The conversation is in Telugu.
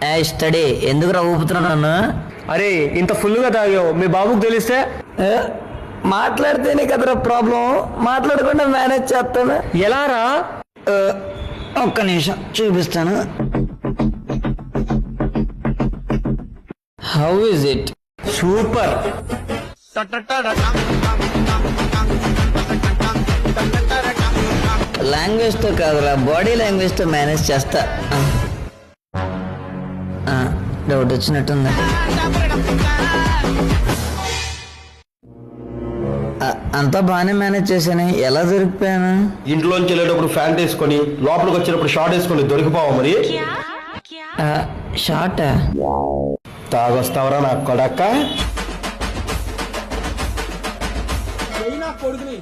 ఏ స్టడీ ఎందుకు రా ఊపుతున్నావు నన్ను? అరే ఇంత ఫుల్గా తాగావు మీ బాబుకి తెలిస్తే? ఏ, మాట్లాడితేనే కదరా ప్రాబ్లం, మాట్లాడకుండా మేనేజ్ చేస్తాను. ఎలా రా? ఏ, ఒక్క నిమిషం చూపిస్తాను. How is it? Super. Language తో కాదురా, బాడీ లాంగ్వేజ్ తో మేనేజ్ చేస్తా. డౌట్ వచ్చినట్టుంది. అంతా బాగానే మేనేజ్ చేశాను, ఎలా దొరికిపోయాను? ఇంట్లోంచి వెళ్ళేటప్పుడు ప్యాంట్ వేసుకొని లోపలికి వచ్చేటప్పుడు షార్ట్ వేసుకొని దొరికిపోవా మరి? షార్ట్ తాగొస్తావరా నా కొడక్క? కొడుకుని